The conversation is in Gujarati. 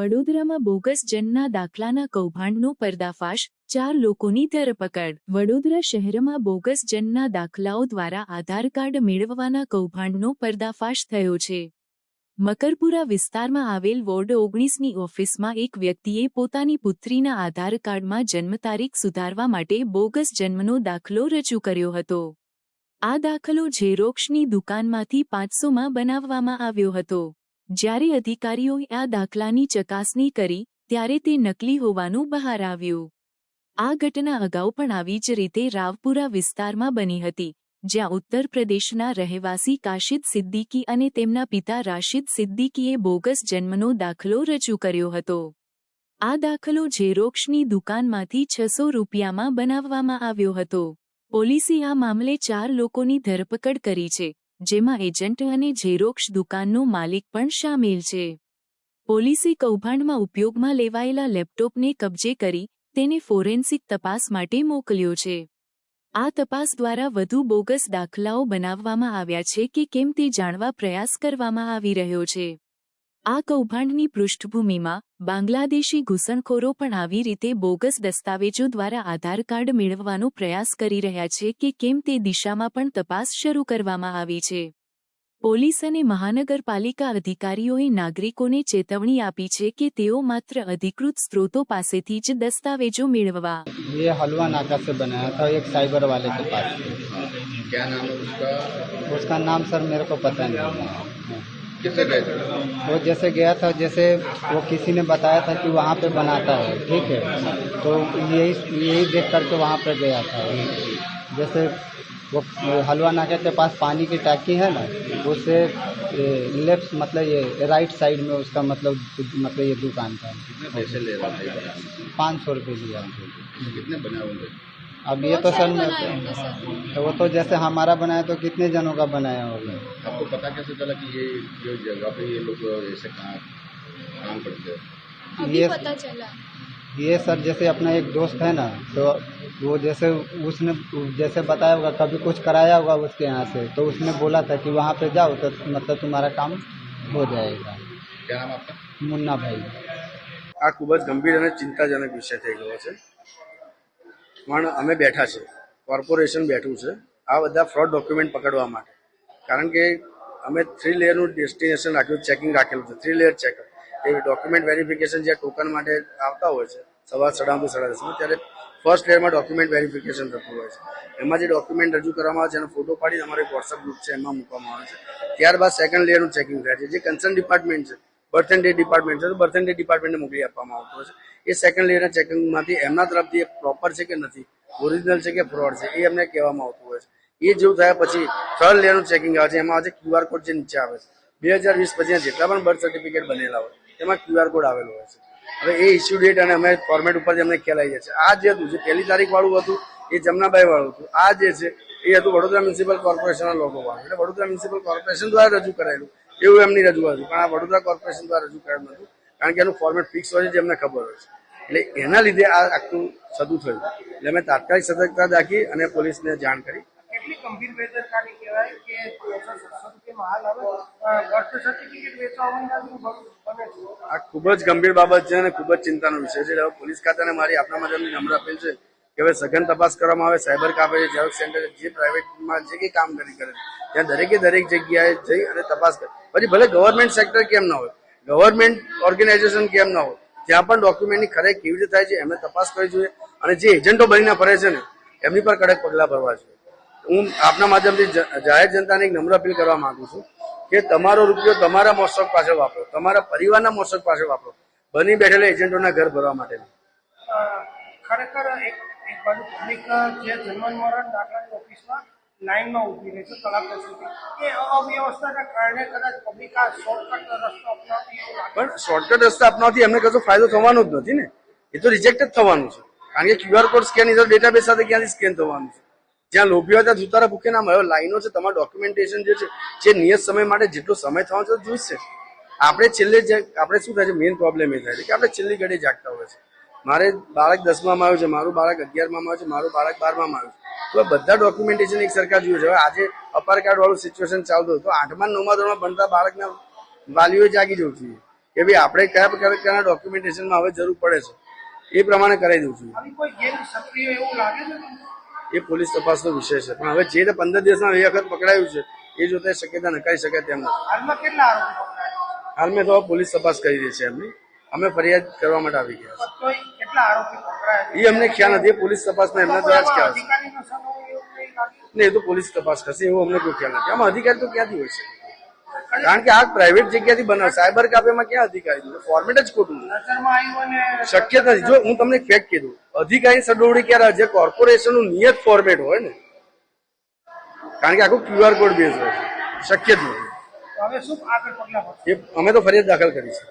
વડોદરામાં બોગસ જન્મના દાખલાના કૌભાંડનો પર્દાફાશ, 4 લોકોની ધરપકડ। વડોદરા શહેરમાં બોગસ જન્મના દાખલાઓ દ્વારા આધાર કાર્ડ મેળવવાના કૌભાંડનો પર્દાફાશ થયો છે। મકરપુરા વિસ્તારમાં આવેલ વોર્ડ 19ની ઓફિસમાં એક વ્યક્તિએ પોતાની પુત્રીના આધાર કાર્ડમાં જન્મ તારીખ સુધારવા માટે બોગસ જન્મનો દાખલો રજૂ કર્યો હતો। આ દાખલો ઝેરોક્ષની દુકાનમાંથી 500માં બનાવવામાં આવ્યો હતો। જ્યારે અધિકારીઓએ આ દાખલાની ચકાસણી કરી ત્યારે તે નકલી હોવાનું બહાર આવ્યું। આ ઘટના અગાઉ પણ આવી જ રીતે રાવપુરા વિસ્તારમાં બની હતી, જ્યાં ઉત્તર પ્રદેશના રહેવાસી કાશિદ સિદ્દીકી અને તેમના પિતા રાશિદ સિદ્દીકીએ બોગસ જન્મનો દાખલો રજૂ કર્યો હતો। આ દાખલો ઝેરોક્ષની દુકાનમાંથી 600 રૂપિયામાં બનાવવામાં આવ્યો હતો। પોલીસે આ મામલે 4 લોકોની ધરપકડ કરી છે, જેમાં એજન્ટ અને ઝેરોક્ષ દુકાનનો માલિક પણ શામેલ છે। પોલીસે કૌભાંડમાં ઉપયોગમાં લેવાયેલા લેપટોપને કબજે કરી તેને ફોરેન્સિક તપાસ માટે મોકલ્યો છે। આ તપાસ દ્વારા વધુ બોગસ દાખલાઓ બનાવવામાં આવ્યા છે કે કેમ તે જાણવા પ્રયાસ કરવામાં આવી રહ્યો છે। આ કૌભાંડની પૃષ્ઠભૂમિમાં બાંગ્લાદેશી ઘૂસણખોરો પણ આવી રીતે બોગસ દસ્તાવેજો દ્વારા આધાર કાર્ડ મેળવવાનો પ્રયાસ કરી રહ્યા છે કે કેમ તે દિશામાં પણ તપાસ શરૂ કરવામાં આવી છે। પોલીસ અને મહાનગરપાલિકા અધિકારીઓએ નાગરિકોને ચેતવણી આપી છે કે તેઓ માત્ર અધિકૃત સ્ત્રોતો પાસેથી જ દસ્તાવેજો મેળવવા। ये हलवा नाका से बनाया था एक साइबर वाले के पास। क्या नाम है उसका? उसका नाम सर मेरे को पता नहीं। किससे गए थे? वो जैसे गया था, जैसे वो किसी ने बताया था कि वहाँ पे बनाता है, ठीक है, तो यही देख करके वहाँ पे गया था। जैसे वो हलवा नाके के पास पानी की टाकी है ना, उससे लेफ्ट मतलब ये राइट साइड में उसका मतलब ये दुकान था। कितने पैसे ले रहा था ये? 500 रुपये लिया। कितने बनाए होंगे? अब ये तो सर तो वो तो जैसे हमारा बनाया तो कितने जनों का बनाया होगा। आपको पता कैसे चला कि ये जो जगह पे ये लोग ऐसे काम करते हैं? अभी पता चला। ये सर जैसे अपना एक दोस्त है ना, तो वो जैसे उसने जैसे बताया होगा, कभी कुछ कराया होगा उसके यहाँ से, तो उसने बोला था कि वहाँ पे जाओ तो मतलब तुम्हारा काम हो जाएगा। क्या नाम आपका? मुन्ना भाई। આ ખૂબ જ ગંભીર અને ચિંતાજનક વિષય થઈ ગયો છે, પણ અમે બેઠા છે, કોર્પોરેશન બેઠું છે આ બધા ફ્રોડ ડોક્યુમેન્ટ પકડવા માટે। કારણ કે અમે 3 લેયરનું ડેસ્ટિનેશન રાખ્યું, ચેકિંગ રાખેલું છે, 3 લેયર ચેકર। એ ડોક્યુમેન્ટ વેરિફિકેશન જે ટોકન માટે આવતા હોય છે સવાર 9:30 સાડા 10, ત્યારે ફર્સ્ટ લેયરમાં ડોક્યુમેન્ટ વેરિફિકેશન થતું હોય છે। એમાં જે ડોક્યુમેન્ટ રજૂ કરવામાં આવે છે એનો ફોટો પાડી અમારો એક વોટ્સઅપ ગ્રુપ છે એમાં મૂકવામાં આવે છે। ત્યારબાદ સેકન્ડ લેયરનું ચેકિંગ થાય છે, જે કન્સર્ન ડિપાર્ટમેન્ટ છે, બર્થ એન્ડ ડેટ ડિપાર્ટમેન્ટ છે, તો બર્થ એન્ડ ડેટ ડિપાર્ટમેન્ટને મોકલી આપવામાં આવતું હોય છે। એ સેકન્ડ લેયરના ચેકિંગમાંથી એમના તરફથી પ્રોપર છે કે નથી, ઓરિજિનલ છે કે ફ્રોડ છે, એ અમને કહેવામાં આવતું હોય છે। એ જેવું થયા પછી થર્ડ લેયરનું ચેકિંગ આવે છે, એમાં આવે છે QR કોડ જે નીચે આવે છે। 2020 પછી જેટલા પણ બર્થ સર્ટિફિકેટ બનેલા હોય તેમાં QR કોડ આવેલો હોય છે। હવે એ ઇસ્યુ ડેટ અને અમે ફોર્મેટ ઉપરથી અમને ખ્યાલ આવી જાય છે। આ જે હતું, જે 1લી તારીખ વાળું હતું એ જમનાબાઈ વાળું હતું, આ જે છે એ હતું વડોદરા મ્યુનિસિપલ કોર્પોરેશનના લોકો વાળું, એટલે વડોદરા મ્યુનિસિપલ કોર્પોરેશન દ્વારા રજૂ કરાયેલું એવું એમની રજૂઆત હતી, પણ આ વડોદરા કોર્પોરેશન દ્વારા રજૂ કરાયું નતું, કારણ કે એનું ફોર્મેટ ફિક્સ હોય છે જે અમને ખબર હોય છે। એટલે એના લીધે આ આખું થતું થયું। એટલે અમે તાત્કાલિક સતર્કતા દાખવી અને પોલીસને જાણ કરી। કેટલી ગંભીર બેદરકારી કહેવાય કે 700 રૂપિયામાં હાલ હવે બર્થ સર્ટિફિકેટ વેચવામાં બને છે। આ ખૂબ જ ગંભીર બાબત છે અને ખૂબ જ ચિંતાનો વિષય છે। હવે પોલીસ ખાતાને મારી આપણા માધ્યમથી નમ્ર અપીલ છે કે હવે સઘન તપાસ કરવામાં આવે। સાયબર કાફે, ઝેરોક્સ સેન્ટર, જે પ્રાઇવેટમાં જે કંઈ કામગીરી કરે ત્યાં દરેક જગ્યાએ જઈ અને તપાસ કરે। પછી ભલે ગવર્મેન્ટ સેક્ટર કેમ ના હોય, ગવર્મેન્ટ ઓર્ગેનાઇઝેશન કેમ ના હોય, ત્યાં પણ ડોક્યુમેન્ટની ખરેખર કેવી રીતે થાય છે એમને તપાસ કરવી જોઈએ, અને જે એજન્ટો બનીને ફરે છે ને એમની પર કડક પગલાં ભરવા જોઈએ। હું આપના માધ્યમથી જાહેર જનતાને એક નમ્ર અપીલ કરવા માંગુ છું કે તમારો રૂપિયો તમારા મોશક પાછળ વાપરો, તમારા પરિવારના મોશક પાછળ વાપરો, બની બેઠેલા એજન્ટોના ઘર ભરવા માટે। ખરેખર એક બાજુ પબ્લિક જે જન્મ મરણ દાખલાની ઓફિસમાં લાઈનમાં ઊભી રહે છે કલાકો સુધી, એ અવ્યવસ્થાના કારણે કદાચ પબ્લિક આ શોર્ટકટ રસ્તો અપનાવતી એવું લાગે। પણ શોર્ટકટ રસ્તા અપનાવતી એમને કશો ફાયદો થવાનો જ નથી ને, એ તો રિજેક્ટ જ થવાનું છે, કારણ કે QR કોડ સ્કેન એ તો ડેટાબેઝ સાથે ક્યાંથી સ્કેન થવાનું છે। જ્યાં લોભી હોય ત્યાં સુતારા ભૂખે ના મળે। લાઈનો છે, તમારું ડોક્યુમેન્ટેશન જે છે જે નિયત સમય માટે જેટલો સમય થવાનો છે જોઈશે। આપણે શું થાય છે, મેઇન પ્રોબ્લેમ એ થાય છે કે આપણે છેલ્લી ઘડી જાગતા હોય છે। મારે બાળક 10માં આવ્યું છે, મારું બાળક 11માં આવ્યું છે, મારું બાળક 12માં આવ્યું છે, તો બધા ડોક્યુમેન્ટેશન એક સરકાર જોઈએ છે। હવે આજે અપાર કાર્ડ વાળું સિચ્યુએશન ચાલતું હતું, તો 8મા 9મા ધોરણમાં ભણતા બાળકના વાલીઓએ જાગી જવું જોઈએ કે ભાઈ આપણે કયા પ્રકારના ડોક્યુમેન્ટેશનમાં હવે જરૂર પડે છે એ પ્રમાણે કરાવી દઉં છું. આવી કોઈ ગેંગ સક્રિય એવું લાગે છે તમને? એ પોલીસ તપાસનો વિષય છે, પણ હવે જે રીતે 15 દિવસમાં એ વખત પકડાયું છે એ જોતા શક્યતા નકારી શકાય તેમ નથી. હાલમાં કેટલા આરોપી પકડાયા? હાલમાં તો પોલીસ તપાસ કરી રહી છે એમની. અમે ફરિયાદ કરવા માટે આવી ગયા છે. તોય કેટલા આરોપી પકડાયા? એ અમને ખ્યાલ નથી, એ પોલીસ તપાસમાં એમના દ્વારા જ ખ્યાલ છે. અધિકારીનો સમૂહ એવું કંઈ લાગ્યું? ને એ તો પોલીસ તપાસ કરશે, એવું અમને કોઈ ખ્યાલ નથી. આમાં અધિકારી તો ક્યાંથી હોય છે? કારણ કે આ પ્રાઇવેટ જગ્યાથી બનાવે, સાયબર કાફેમાં ક્યાં અધિકારી? ફોર્મેટ જ ખોટું છે. નજરમાં આવ્યું અને શક્ય નથી. જો હું તમને ફેક્ટ કીધું, અધિકારી સંડોવણી ક્યારે આવે? જે કોર્પોરેશનનું નિયત ફોર્મેટ હોય ને, કારણ કે આખું QR કોડ બેઝ હોય છે. શક્ય જ નથી. હવે શું આગળ પગલાં ભરશો? એ અમે તો ફરિયાદ દાખલ કરી છે.